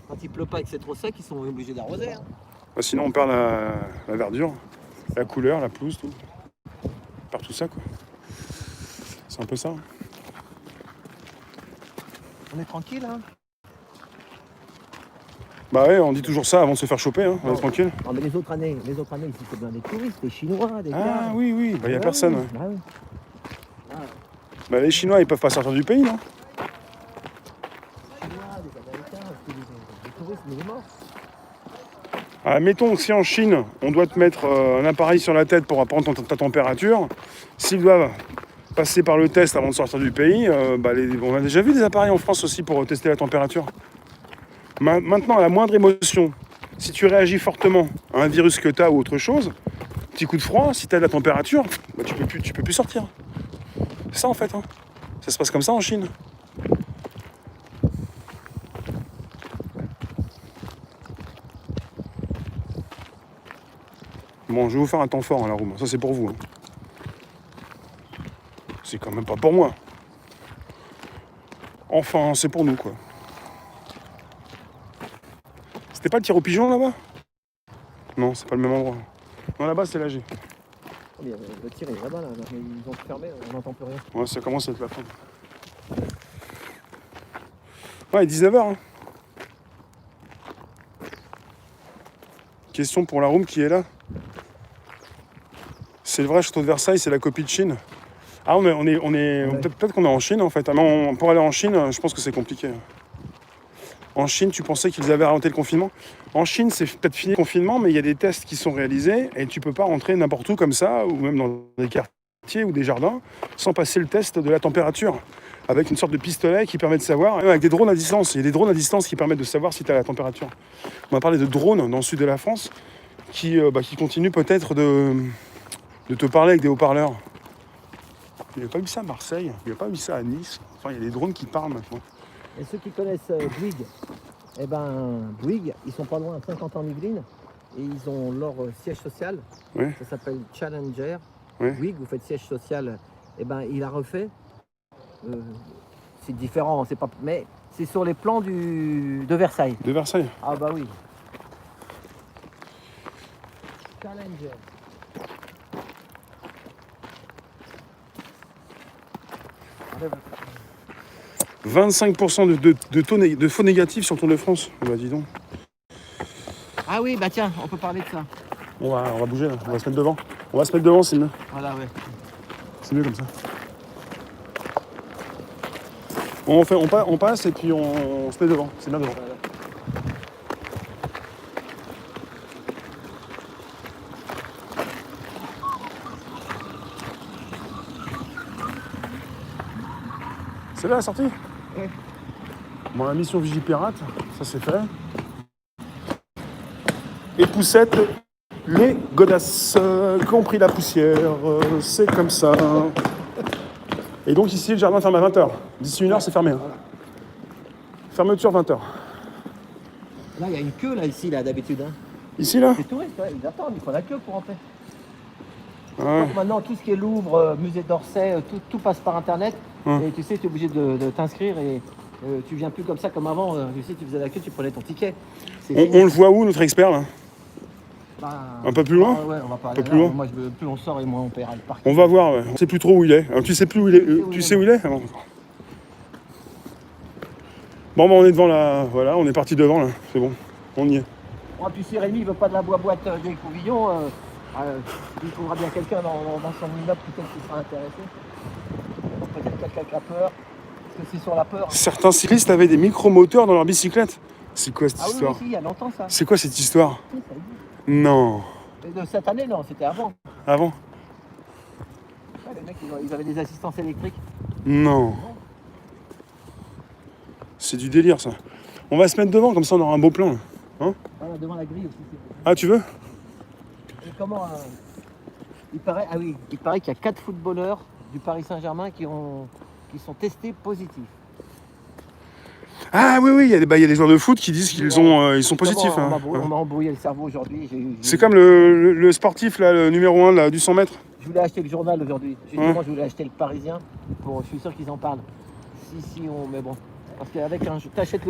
Quand il pleut pas et que c'est trop sec, ils sont obligés d'arroser. Hein. Bah, sinon, on perd la verdure, la couleur, la pelouse, tout. On perd tout ça, quoi. C'est un peu ça. On est tranquille, hein. Bah ouais, on dit toujours ça avant de se faire choper, hein. On est tranquille. Non, mais les autres années, ici, c'est bien des touristes, des Chinois, des Ah oui, oui, bah il n'y a Ah, personne. oui. Ouais. Bah, oui. Bah les Chinois, ils peuvent pas sortir du pays, non? Chinois, des Américains, des touristes, mais ils sont morts. Ah, mettons que si en Chine, on doit te mettre un appareil sur la tête pour apprendre ta température, s'ils doivent passer par le test avant de sortir du pays, on a déjà vu des appareils en France aussi pour tester la température. Maintenant, à la moindre émotion, si tu réagis fortement à un virus que tu as ou autre chose, petit coup de froid, si tu as de la température, bah, tu peux plus sortir. C'est ça en fait. Hein. Ça se passe comme ça en Chine. Bon, je vais vous faire un temps fort, hein, la room. Ça, c'est pour vous. Hein. C'est quand même pas pour moi. Enfin, c'est pour nous, quoi. C'était pas le tir au pigeon, là-bas? Non, c'est pas le même endroit. Non, là-bas, c'est l'AG. Le tir est là-bas, là. Ils ont fermé, on n'entend plus rien. Ouais, ça commence à être la fin. Ouais, 19h. Hein. Question pour la room qui est là. C'est le vrai château de Versailles, c'est la copie de Chine. Ah, ouais. Peut-être qu'on est en Chine en fait. Ah, non, pour aller en Chine, je pense que c'est compliqué. En Chine, tu pensais qu'ils avaient arrêté le confinement? En Chine, c'est peut-être fini le confinement, mais il y a des tests qui sont réalisés et tu peux pas rentrer n'importe où comme ça, ou même dans des quartiers ou des jardins, sans passer le test de la température. Avec une sorte de pistolet qui permet de savoir, avec des drones à distance. Il y a des drones à distance qui permettent de savoir si tu as la température. On va parler de drones dans le sud de la France qui continuent peut-être de te parler avec des haut-parleurs. Il n'y a pas eu ça à Marseille, il n'y a pas eu ça à Nice. Enfin, il y a des drones qui parlent maintenant. Et ceux qui connaissent Bouygues, Bouygues, ils sont pas loin, à 50 ans en Yvelines, et ils ont leur siège social. Oui. Ça s'appelle Challenger. Oui. Bouygues, vous faites siège social, il a refait. C'est différent, c'est pas, mais c'est sur les plans de Versailles. De Versailles? Ah bah oui. Challenger. 25% de faux négatifs sur le Tour de France. Bah dis donc. Ah oui, bah tiens, on peut parler de ça. On va bouger là, on va se mettre devant. On va se mettre devant, c'est mieux. Voilà, ouais. C'est mieux comme ça. On passe et puis on se met devant, c'est bien devant. Voilà. C'est là la sortie? Oui. Bon, la mission Vigipirate, ça c'est fait. Et Poussette, les godasses qui ont pris la poussière, c'est comme ça. Et donc ici, le jardin ferme à 20h. D'ici 1h, c'est fermé. Hein. Fermeture 20h. Là, il y a une queue, là, ici, là, d'habitude. Hein. Ici, là? Les touristes, ouais, ils attendent, il faut la queue pour rentrer. Ouais. Donc maintenant, tout ce qui est Louvre, musée d'Orsay, tout passe par Internet. Et tu sais, tu es obligé de t'inscrire et tu viens plus comme ça comme avant. Tu sais, tu faisais la queue, tu prenais ton ticket. On le voit où, notre expert, là? Bah, un peu plus loin? Ouais, on va pas un peu aller plus là. loin. Moi, plus on sort et moins on paiera le parking. On va voir, ouais. On sait plus trop où il est. Alors, tu sais plus où il est? Tu sais où il est? Ah, bon. Bon, bah, on est devant là. Voilà, on est parti devant là. C'est bon, on y est. Oh, puis si Rémi veut pas de la boîte des couvillons, il trouvera bien quelqu'un dans son immeuble peut-être qui sera intéressé. Peut-être quelqu'un qui a peur. Parce que c'est sur la peur. Certains cyclistes avaient des micromoteurs dans leur bicyclette. C'est quoi cette histoire? Oui, il y a longtemps ça. C'est quoi cette histoire? Oui, ça existe. Non. Mais de cette année, non, c'était avant. Avant? Ouais, les mecs, ils avaient des assistances électriques. Non. C'est du délire ça. On va se mettre devant, comme ça on aura un beau plan. Hein? Voilà, devant la grille aussi. Ah, tu veux? Et comment il paraît qu'il y a 4 footballeurs du Paris Saint-Germain qui sont testés positifs. Ah oui, il y a des joueurs de foot qui disent qu'ils ils sont positifs. On m'a embrouillé le cerveau aujourd'hui. C'est comme le sportif, là, le numéro 1 là, du 100 mètres. Je voulais acheter le journal aujourd'hui. Justement, je voulais acheter le Parisien. Je suis sûr qu'ils en parlent. Mais bon. Parce qu'avec t'achètes le